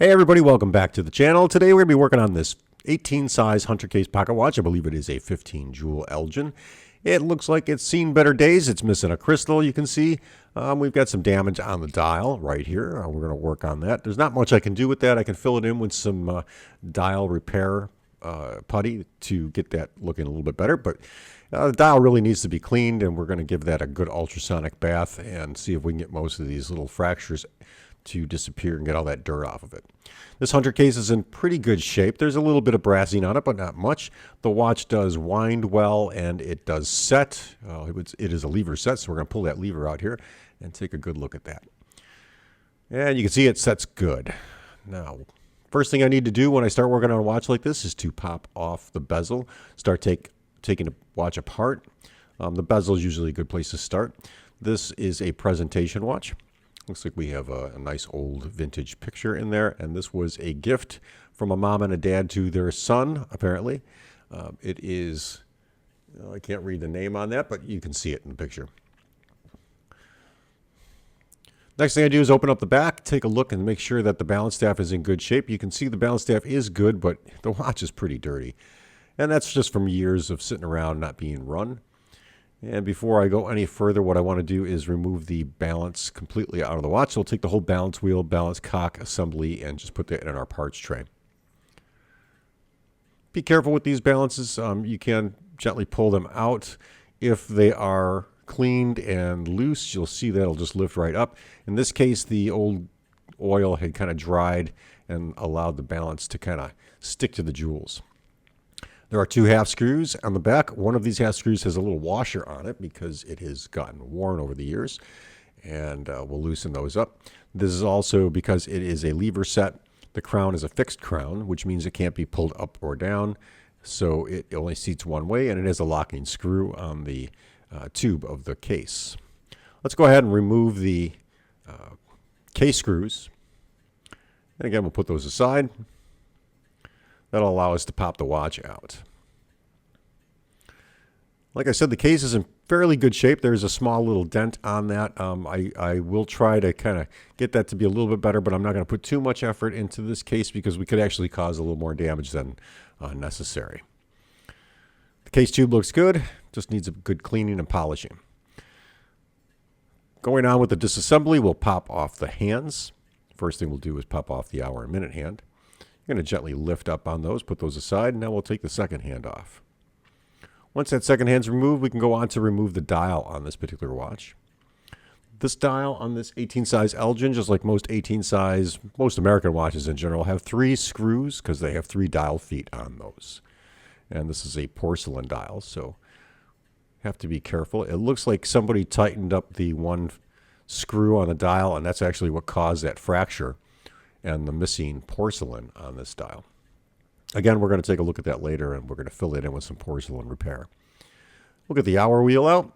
Hey everybody, welcome back to the channel. Today we're going to be working on this 18 size Hunter Case pocket watch. I believe it is a 15 jewel Elgin. It looks like it's seen better days. It's missing a crystal, you can see. We've got some damage on the dial right here. We're going to work on that. There's not much I can do with that. I can fill it in with some dial repair putty to get that looking a little bit better, but the dial really needs to be cleaned, and we're going to give that a good ultrasonic bath and see if we can get most of these little fractures to disappear and get all that dirt off of it. This Hunter case is in pretty good shape. There's a little bit of brassing on it, but not much. The watch does wind well, and it does set. It is a lever set, so we're going to pull that lever out here and take a good look at that. And you can see it sets good. Now, first thing I need to do when I start working on a watch like this is to pop off the bezel, start taking the watch apart. The bezel is usually a good place to start. This is a presentation watch. Looks like we have a nice old vintage picture in there, and this was a gift from a mom and a dad to their son, apparently. It is, I can't read the name on that, but you can see it in the picture. Next thing I do is open up the back, take a look, and make sure that the balance staff is in good shape. You can see the balance staff is good, but the watch is pretty dirty. And that's just from years of sitting around not being run. And before I go any further, what I want to do is remove the balance completely out of the watch. So we'll take the whole balance wheel, balance cock assembly, and just put that in our parts tray. Be careful with these balances. You can gently pull them out. If they are cleaned and loose, you'll see that it'll just lift right up. In this case, the old oil had kind of dried and allowed the balance to kind of stick to the jewels. There are two half screws on the back. One of these half screws has a little washer on it because it has gotten worn over the years, and we'll loosen those up. This is also because it is a lever set. The crown is a fixed crown, which means it can't be pulled up or down, so it only seats one way, and it has a locking screw on the tube of the case. Let's go ahead and remove the case screws. And again, we'll put those aside. That'll allow us to pop the watch out. Like I said, the case is in fairly good shape. There's a small little dent on that. I will try to kind of get that to be a little bit better, but I'm not going to put too much effort into this case because we could actually cause a little more damage than necessary. The case tube looks good, just needs a good cleaning and polishing. Going on with the disassembly, we'll pop off the hands. First thing we'll do is pop off the hour and minute hand. Going to gently lift up on those, put those aside, and now we'll take the second hand off. Once that second hand's removed, we can go on to remove the dial on this particular watch. This dial on this 18 size Elgin, just like most 18 size, most American watches in general, have 3 screws because they have 3 dial feet on those. And this is a porcelain dial, so have to be careful. It looks like somebody tightened up the one screw on the dial, and that's actually what caused that fracture and the missing porcelain on this dial. Again, we're going to take a look at that later, and we're going to fill it in with some porcelain repair. We'll get the hour wheel out,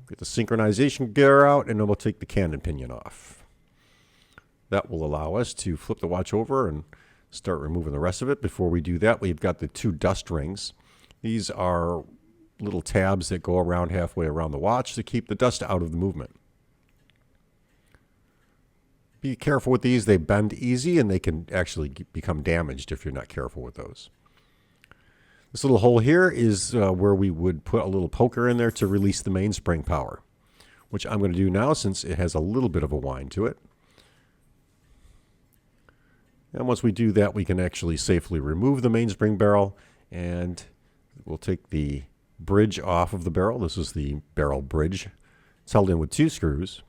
get the synchronization gear out, and then we'll take the cannon pinion off. That will allow us to flip the watch over and start removing the rest of it. Before we do that, we've got the 2 dust rings. These are little tabs that go around halfway around the watch to keep the dust out of the movement. Be careful with these. They bend easy, and they can actually become damaged if you're not careful with those. This little hole here is where we would put a little poker in there to release the mainspring power, which I'm going to do now since it has a little bit of a wind to it. And once we do that, we can actually safely remove the mainspring barrel, and we'll take the bridge off of the barrel. This is the barrel bridge. It's held in with 2 screws.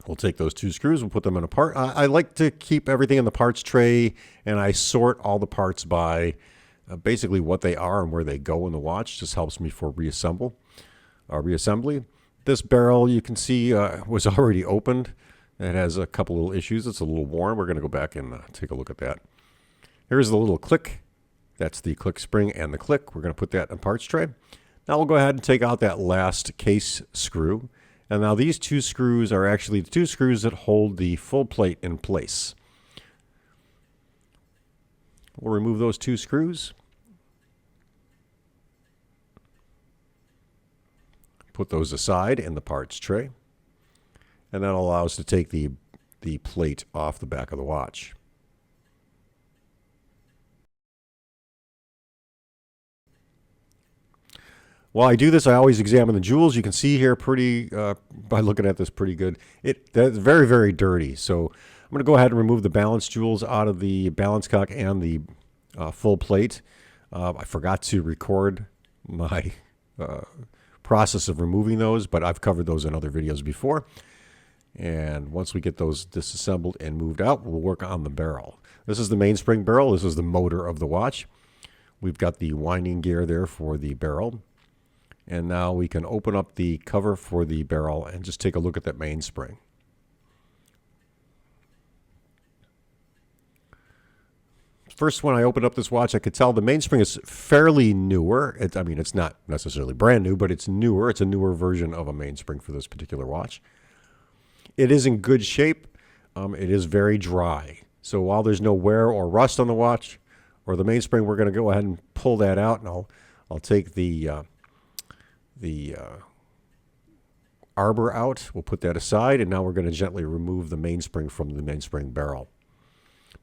We'll take those 2 screws and put them in a part. I like to keep everything in the parts tray, and I sort all the parts by basically what they are and where they go in the watch. Just helps me for reassembly. This barrel, you can see, was already opened. It has a couple little issues. It's a little worn. We're going to go back and take a look at that. Here's the little click. That's the click spring and the click. We're going to put that in parts tray. Now we'll go ahead and take out that last case screw. And now these 2 screws are actually the 2 screws that hold the full plate in place. We'll remove those 2 screws. Put those aside in the parts tray. And that'll allow us to take the the plate off the back of the watch. While I do this, I always examine the jewels. You can see here by looking at this pretty good. That's very, very dirty. So I'm going to go ahead and remove the balance jewels out of the balance cock and the full plate. I forgot to record my process of removing those, but I've covered those in other videos before. And once we get those disassembled and moved out, we'll work on the barrel. This is the mainspring barrel. This is the motor of the watch. We've got the winding gear there for the barrel. And now we can open up the cover for the barrel and just take a look at that mainspring. First, when I opened up this watch, I could tell the mainspring is fairly newer. I mean, it's not necessarily brand new, but it's newer. It's a newer version of a mainspring for this particular watch. It is in good shape. It is very dry. So while there's no wear or rust on the watch or the mainspring, we're going to go ahead and pull that out, and I'll take the arbor out. We'll put that aside, and now we're going to gently remove the mainspring from the mainspring barrel.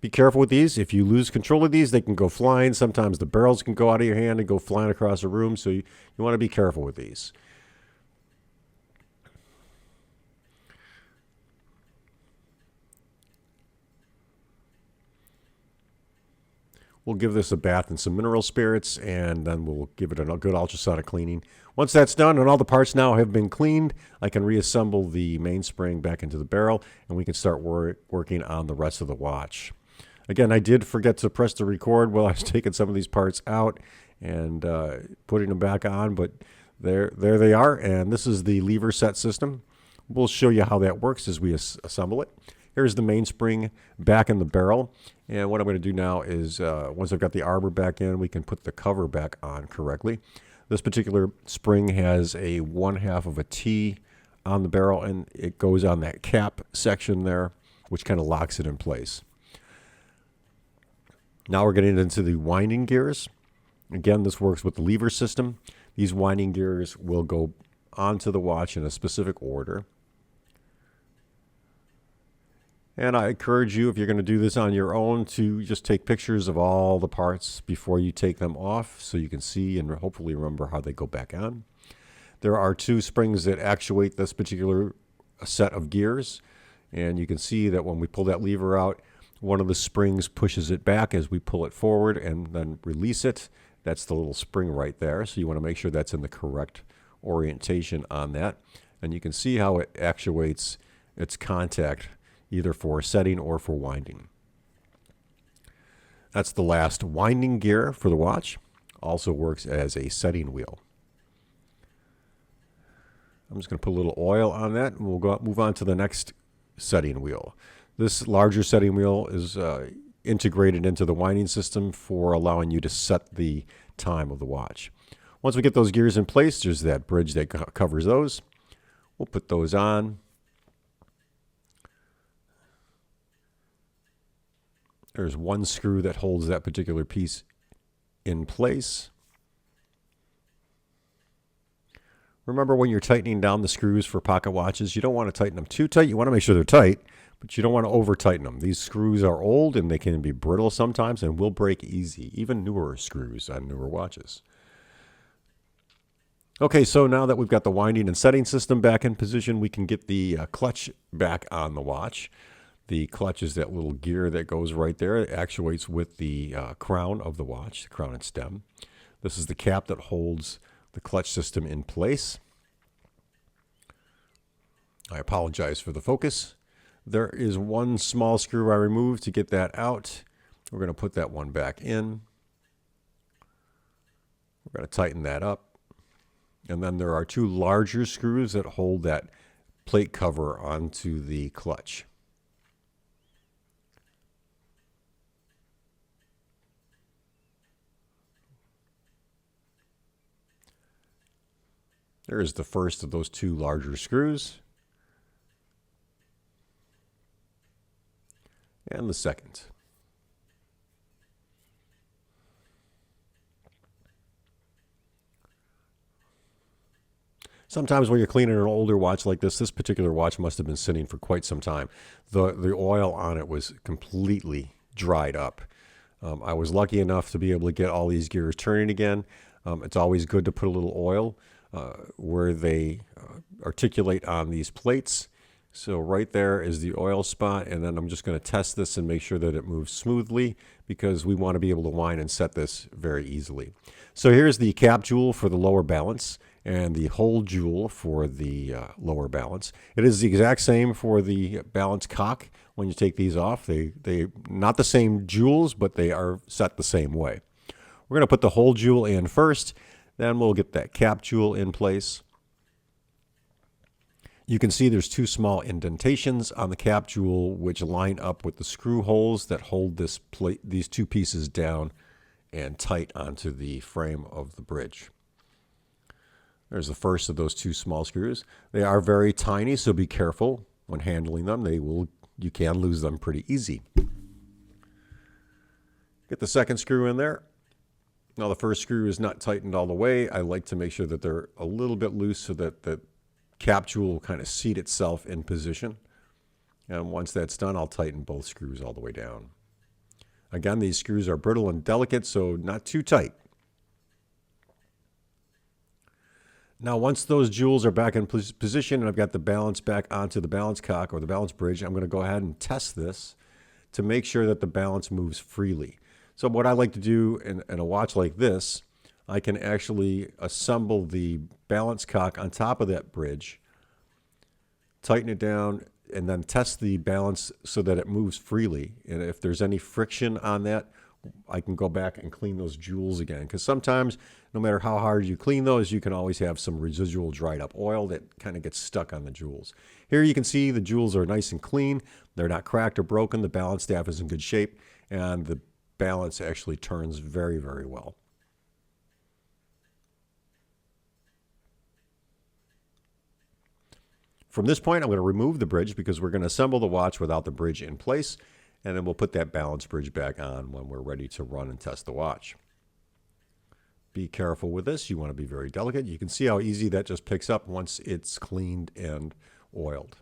Be careful with these. If you lose control of these, they can go flying. Sometimes the barrels can go out of your hand and go flying across a room, so you want to be careful with these. We'll give this a bath in some mineral spirits, and then we'll give it a good ultrasonic cleaning. Once that's done and all the parts now have been cleaned, I can reassemble the mainspring back into the barrel, and we can start working on the rest of the watch. Again, I did forget to press the record while I was taking some of these parts out and putting them back on, but there they are, and this is the lever set system. We'll show you how that works as we assemble it. Here's the mainspring back in the barrel. And what I'm going to do now is, once I've got the arbor back in, we can put the cover back on correctly. This particular spring has a 1/2 of a T on the barrel, and it goes on that cap section there, which kind of locks it in place. Now we're getting into the winding gears. Again, this works with the lever system. These winding gears will go onto the watch in a specific order. And I encourage you, if you're going to do this on your own, to just take pictures of all the parts before you take them off so you can see and hopefully remember how they go back on. There are 2 springs that actuate this particular set of gears. And you can see that when we pull that lever out, one of the springs pushes it back as we pull it forward and then release it. That's the little spring right there. So you want to make sure that's in the correct orientation on that. And you can see how it actuates its contact either for setting or for winding. That's the last winding gear for the watch. Also works as a setting wheel. I'm just going to put a little oil on that, and we'll move on to the next setting wheel. This larger setting wheel is integrated into the winding system for allowing you to set the time of the watch. Once we get those gears in place, there's that bridge that covers those. We'll put those on. There's 1 screw that holds that particular piece in place. Remember, when you're tightening down the screws for pocket watches, you don't want to tighten them too tight. You want to make sure they're tight, but you don't want to over tighten them. These screws are old and they can be brittle sometimes and will break easy, even newer screws on newer watches. Okay, so now that we've got the winding and setting system back in position, we can get the clutch back on the watch. The clutch is that little gear that goes right there. It actuates with the crown of the watch, the crown and stem. This is the cap that holds the clutch system in place. I apologize for the focus. There is 1 small screw I removed to get that out. We're going to put that one back in. We're going to tighten that up. And then there are 2 larger screws that hold that plate cover onto the clutch. There is the first of those 2 larger screws. And the second. Sometimes when you're cleaning an older watch like this particular watch must have been sitting for quite some time. The oil on it was completely dried up. I was lucky enough to be able to get all these gears turning again. It's always good to put a little oil where they articulate on these plates. So right there is the oil spot, and then I'm just going to test this and make sure that it moves smoothly because we want to be able to wind and set this very easily. So here's the cap jewel for the lower balance and the hole jewel for the lower balance. It is the exact same for the balance cock when you take these off. They not the same jewels, but they are set the same way. We're going to put the hole jewel in first, then we'll get that cap jewel in place. You can see there's two small indentations on the cap jewel which line up with the screw holes that hold this plate, these two pieces down and tight onto the frame of the bridge. There's the first of those two small screws. They are very tiny, so be careful when handling them. You can lose them pretty easy. Get the second screw in there. Now the first screw is not tightened all the way. I like to make sure that they're a little bit loose so that the cap jewel will kind of seat itself in position. And once that's done, I'll tighten both screws all the way down. Again, these screws are brittle and delicate, so not too tight. Now, once those jewels are back in position and I've got the balance back onto the balance cock or the balance bridge, I'm going to go ahead and test this to make sure that the balance moves freely. So what I like to do in a watch like this, I can actually assemble the balance cock on top of that bridge, tighten it down, and then test the balance so that it moves freely. And if there's any friction on that, I can go back and clean those jewels again. Because sometimes, no matter how hard you clean those, you can always have some residual dried up oil that kind of gets stuck on the jewels. Here you can see the jewels are nice and clean. They're not cracked or broken. The balance staff is in good shape. And the balance actually turns very, very well. From this point, I'm going to remove the bridge because we're going to assemble the watch without the bridge in place. And then we'll put that balance bridge back on when we're ready to run and test the watch. Be careful with this. You want to be very delicate. You can see how easy that just picks up once it's cleaned and oiled.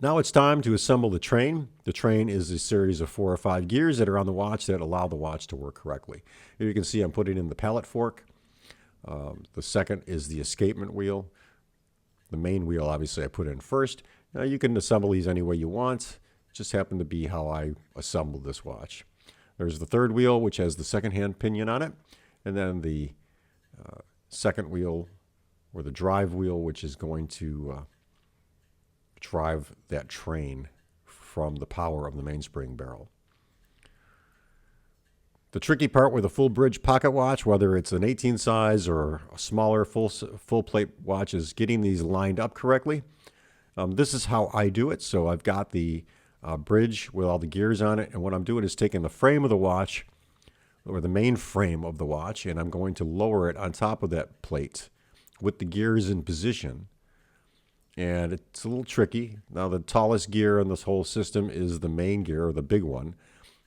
Now it's time to assemble the train. The train is a series of 4 or 5 gears that are on the watch that allow the watch to work correctly. Here you can see I'm putting in the pallet fork. The second is the escapement wheel. The main wheel, obviously, I put in first. Now you can assemble these any way you want. It just happened to be how I assembled this watch. There's the third wheel, which has the second hand pinion on it. And then the second wheel, or the drive wheel, which is going to drive that train from the power of the mainspring barrel. The tricky part with a full bridge pocket watch, whether it's an 18 size or a smaller full plate watch, is getting these lined up correctly. This is how I do it. So I've got the bridge with all the gears on it, and what I'm doing is taking the frame of the watch, or the main frame of the watch, and I'm going to lower it on top of that plate with the gears in position. And it's a little tricky. Now the tallest gear in this whole system is the main gear, or the big one,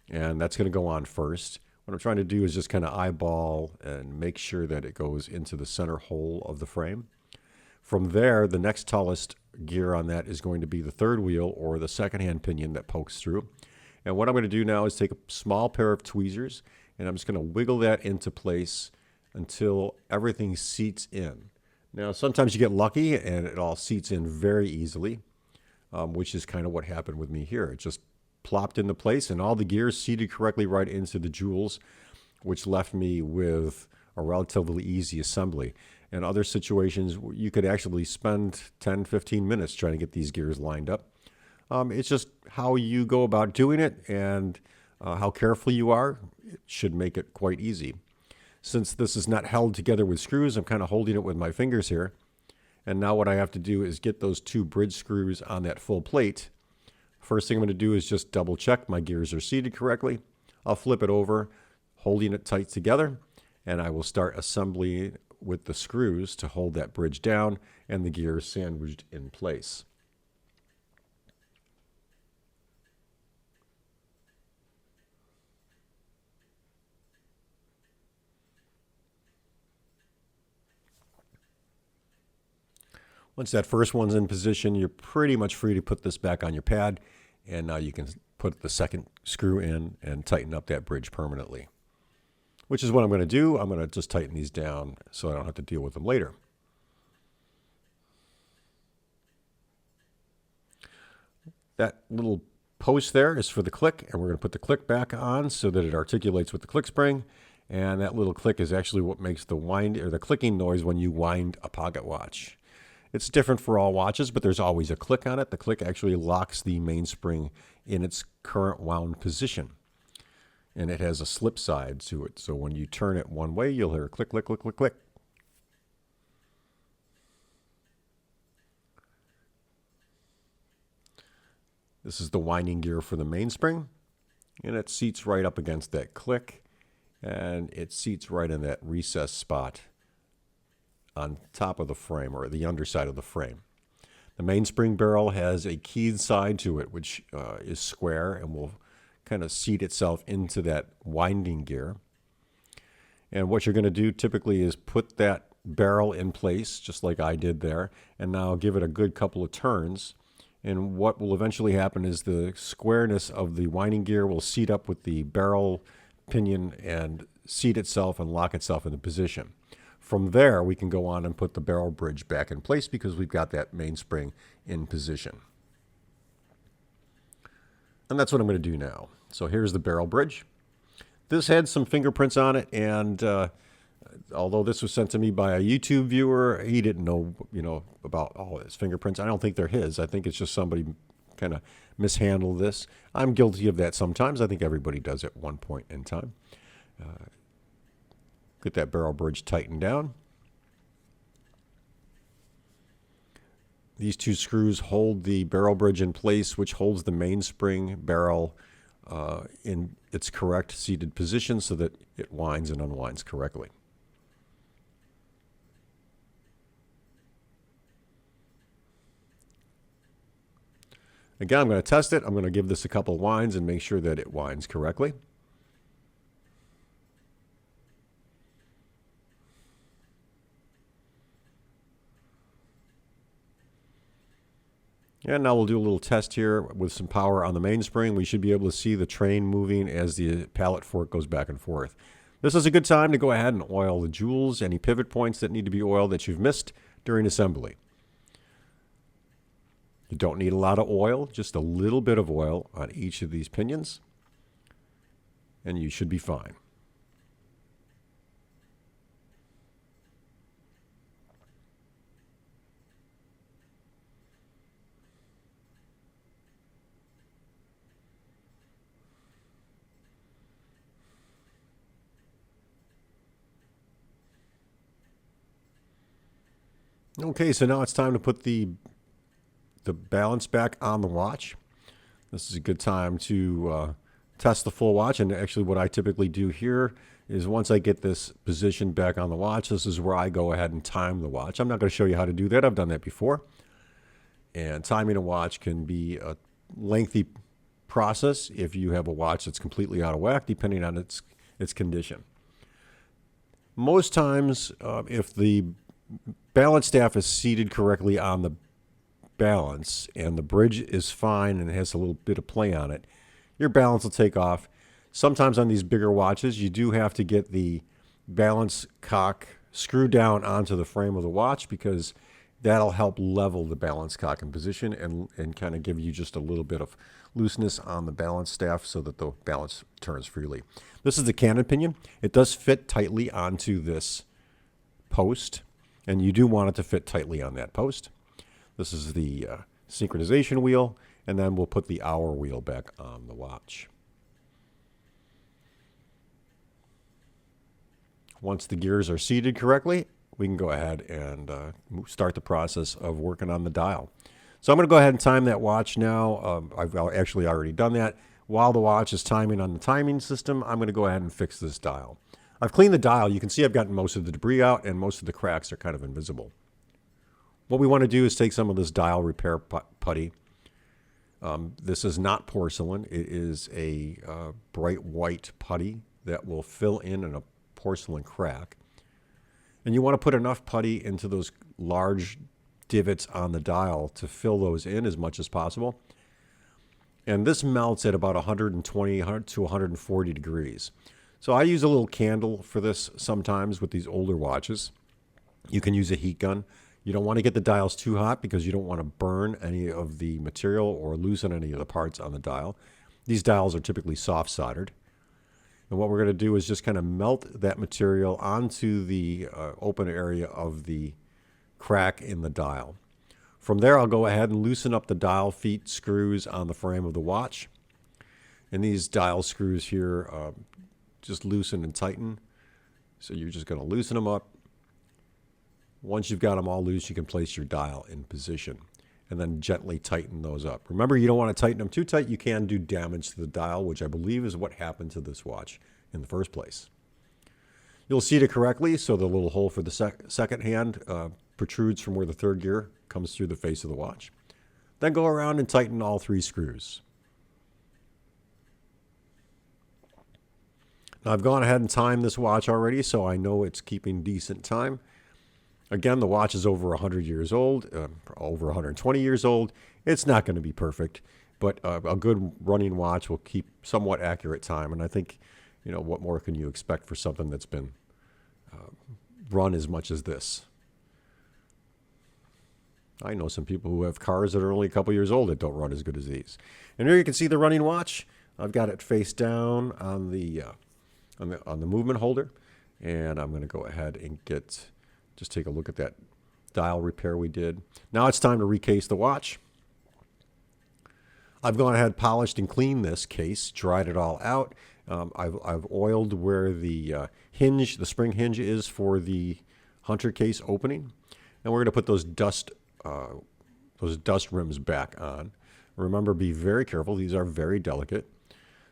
and that's going to go on first. What I'm trying to do is just kind of eyeball and make sure that it goes into the center hole of the frame. From there, the next tallest gear on that is going to be the third wheel, or the second hand pinion that pokes through. And what I'm going to do now is take a small pair of tweezers, and I'm just going to wiggle that into place until everything seats in. Now, sometimes you get lucky and it all seats in very easily, which is kind of what happened with me here. It just plopped into place and all the gears seated correctly right into the jewels, which left me with a relatively easy assembly. In other situations, you could actually spend 10, 15 minutes trying to get these gears lined up. It's just how you go about doing it and how careful you are. It should make it quite easy. Since this is not held together with screws, I'm kind of holding it with my fingers here. And now what I have to do is get those 2 bridge screws on that full plate. First thing I'm going to do is just double check my gears are seated correctly. I'll flip it over, holding it tight together, and I will start assembling with the screws to hold that bridge down and the gears sandwiched in place. Once that first one's in position, you're pretty much free to put this back on your pad, and now you can put the second screw in and tighten up that bridge permanently, which is what I'm going to do. I'm going to just tighten these down so I don't have to deal with them later. That little post there is for the click, and we're going to put the click back on so that it articulates with the click spring. And that little click is actually what makes the wind or the clicking noise when you wind a pocket watch. It's different for all watches, but there's always a click on it. The click actually locks the mainspring in its current wound position. And it has a slip side to it. So when you turn it one way, you'll hear a click, click, click, click, click. This is the winding gear for the mainspring, and it seats right up against that click, and it seats right in that recess spot on top of the frame, or the underside of the frame. The mainspring barrel has a keyed side to it, which is square and will kind of seat itself into that winding gear. And what you're going to do typically is put that barrel in place, just like I did there, and now give it a good couple of turns. And what will eventually happen is the squareness of the winding gear will seat up with the barrel pinion and seat itself and lock itself into position. From there, we can go on and put the barrel bridge back in place because we've got that mainspring in position. And that's what I'm going to do now. So here's the barrel bridge. This had some fingerprints on it, and although this was sent to me by a YouTube viewer, he didn't know, about all his fingerprints. I don't think they're his. I think it's just somebody kind of mishandled this. I'm guilty of that sometimes. I think everybody does at one point in time. Get that barrel bridge tightened down. These two screws hold the barrel bridge in place, which holds the mainspring barrel in its correct seated position so that it winds and unwinds correctly. Again, I'm going to test it. I'm going to give this a couple winds and make sure that it winds correctly. And now we'll do a little test here with some power on the mainspring. We should be able to see the train moving as the pallet fork goes back and forth. This is a good time to go ahead and oil the jewels, any pivot points that need to be oiled that you've missed during assembly. You don't need a lot of oil, just a little bit of oil on each of these pinions, and you should be fine. Okay, so now it's time to put the balance back on the watch. This is a good time to test the full watch, and actually what I typically do here is once I get this position back on the watch, this is where I go ahead and time the watch. I'm not going to show you how to do that. I've done that before. And timing a watch can be a lengthy process if you have a watch that's completely out of whack, depending on its condition. Most times, if the balance staff is seated correctly on the balance and the bridge is fine and it has a little bit of play on it, your balance will take off. Sometimes on these bigger watches, you do have to get the balance cock screwed down onto the frame of the watch because that'll help level the balance cock in position and kind of give you just a little bit of looseness on the balance staff so that the balance turns freely. This is the cannon pinion. It does fit tightly onto this post, and you do want it to fit tightly on that post. This is the synchronization wheel, and then we'll put the hour wheel back on the watch. Once the gears are seated correctly, we can go ahead and start the process of working on the dial. So I'm going to go ahead and time that watch now. I've actually already done that. While the watch is timing on the timing system, I'm going to go ahead and fix this dial. I've cleaned the dial. You can see I've gotten most of the debris out, and most of the cracks are kind of invisible. What we want to do is take some of this dial repair putty. This is not porcelain. It is a bright white putty that will fill in a porcelain crack. And you want to put enough putty into those large divots on the dial to fill those in as much as possible. And this melts at about 120 to 140 degrees. So I use a little candle for this sometimes with these older watches. You can use a heat gun. You don't want to get the dials too hot because you don't want to burn any of the material or loosen any of the parts on the dial. These dials are typically soft soldered. And what we're going to do is just kind of melt that material onto the open area of the crack in the dial. From there, I'll go ahead and loosen up the dial feet screws on the frame of the watch. And these dial screws here just loosen and tighten. So you're just going to loosen them up. Once you've got them all loose, you can place your dial in position and then gently tighten those up. Remember, you don't want to tighten them too tight. You can do damage to the dial, which I believe is what happened to this watch in the first place. You'll seat it correctly, so the little hole for the second hand protrudes from where the third gear comes through the face of the watch. Then go around and tighten all 3 screws. Now I've gone ahead and timed this watch already, so I know it's keeping decent time. Again, the watch is over 100 years old, over 120 years old. It's not going to be perfect, but a good running watch will keep somewhat accurate time. And I think, what more can you expect for something that's been run as much as this? I know some people who have cars that are only a couple years old that don't run as good as these. And here you can see the running watch. I've got it face down on the movement holder, and I'm going to go ahead and just take a look at that dial repair we did. Now it's time to recase the watch. I've gone ahead, polished and cleaned this case, dried it all out. I've oiled where the hinge, the spring hinge is for the hunter case opening, and we're going to put those dust rims back on. Remember, be very careful. These are very delicate.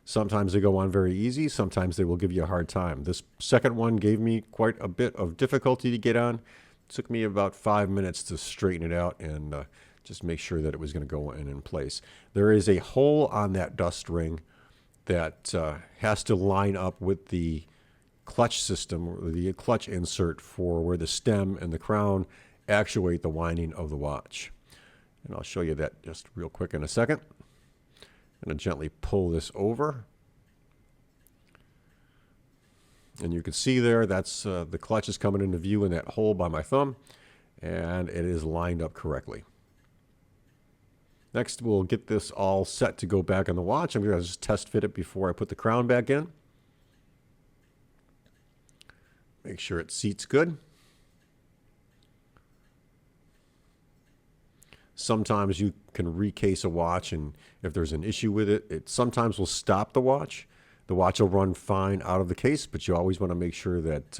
Sometimes they go on very easy. Sometimes they will give you a hard time. This second one gave me quite a bit of difficulty to get on. It took me about 5 minutes to straighten it out and just make sure that it was going to go in place. There is a hole on that dust ring that has to line up with the clutch system, or the clutch insert for where the stem and the crown actuate the winding of the watch. And I'll show you that just real quick in a second. I'm going to gently pull this over. And you can see there, that's the clutch is coming into view in that hole by my thumb, and it is lined up correctly. Next, we'll get this all set to go back on the watch. I'm going to just test fit it before I put the crown back in. Make sure it seats good. Sometimes you can recase a watch, and if there's an issue with it, it sometimes will stop the watch. The watch will run fine out of the case, but you always want to make sure that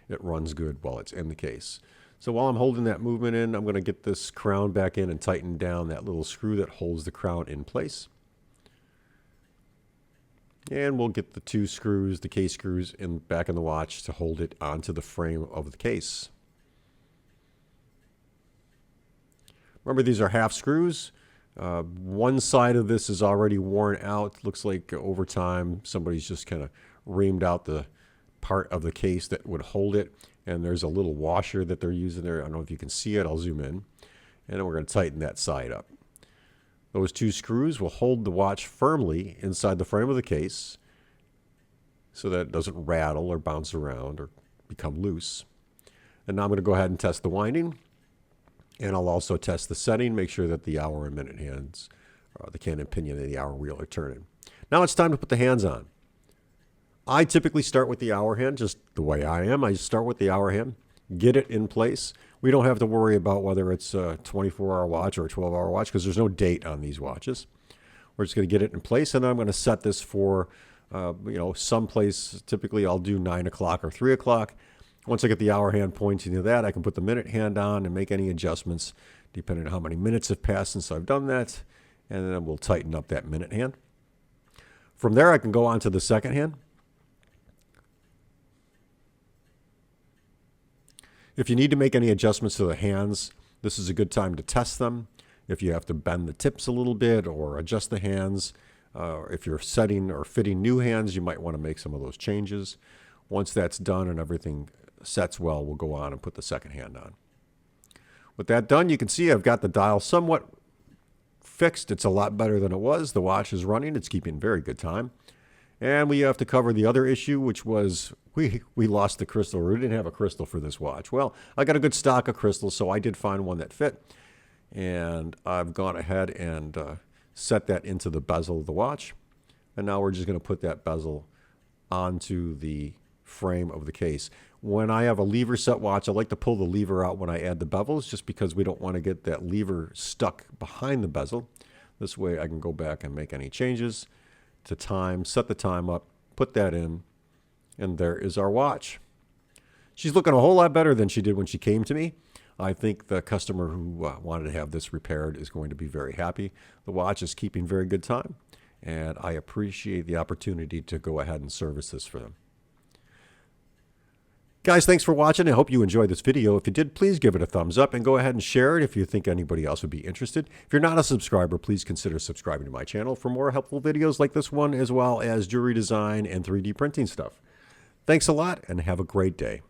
it runs good while it's in the case. So while I'm holding that movement in, I'm going to get this crown back in and tighten down that little screw that holds the crown in place. And we'll get the 2 screws, the case screws, back in the watch to hold it onto the frame of the case. Remember, these are half screws. One side of this is already worn out. Looks like over time somebody's just kind of reamed out the part of the case that would hold it. And there's a little washer that they're using there. I don't know if you can see it. I'll zoom in. And then we're going to tighten that side up. Those 2 screws will hold the watch firmly inside the frame of the case so that it doesn't rattle or bounce around or become loose. And now I'm going to go ahead and test the winding. And I'll also test the setting, make sure that the hour and minute hands, the can and pinion and the hour wheel are turning. Now it's time to put the hands on. I typically start with the hour hand, just the way I am. I just start with the hour hand, get it in place. We don't have to worry about whether it's a 24-hour watch or a 12-hour watch because there's no date on these watches. We're just going to get it in place, and then I'm going to set this for, someplace. Typically I'll do 9 o'clock or 3 o'clock. Once I get the hour hand pointing to that, I can put the minute hand on and make any adjustments depending on how many minutes have passed since I've done that. And then we'll tighten up that minute hand. From there, I can go on to the second hand. If you need to make any adjustments to the hands, this is a good time to test them. If you have to bend the tips a little bit or adjust the hands, if you're setting or fitting new hands, you might want to make some of those changes. Once that's done and everything sets well, we'll go on and put the second hand on. With that done, you can see I've got the dial somewhat fixed. It's a lot better than it was. The watch is running. It's keeping very good time. And we have to cover the other issue, which was we lost the crystal. We didn't have a crystal for this watch. Well, I got a good stock of crystals, so I did find one that fit. And I've gone ahead and set that into the bezel of the watch. And now we're just going to put that bezel onto the frame of the case. When I have a lever set watch, I like to pull the lever out when I add the bevels, just because we don't want to get that lever stuck behind the bezel. This way I can go back and make any changes to time, set the time up, put that in, and there is our watch. She's looking a whole lot better than she did when she came to me. I think the customer who wanted to have this repaired is going to be very happy. The watch is keeping very good time, and I appreciate the opportunity to go ahead and service this for them. Guys, thanks for watching. I hope you enjoyed this video. If you did, please give it a thumbs up and go ahead and share it if you think anybody else would be interested. If you're not a subscriber, please consider subscribing to my channel for more helpful videos like this one, as well as jewelry design and 3D printing stuff. Thanks a lot and have a great day.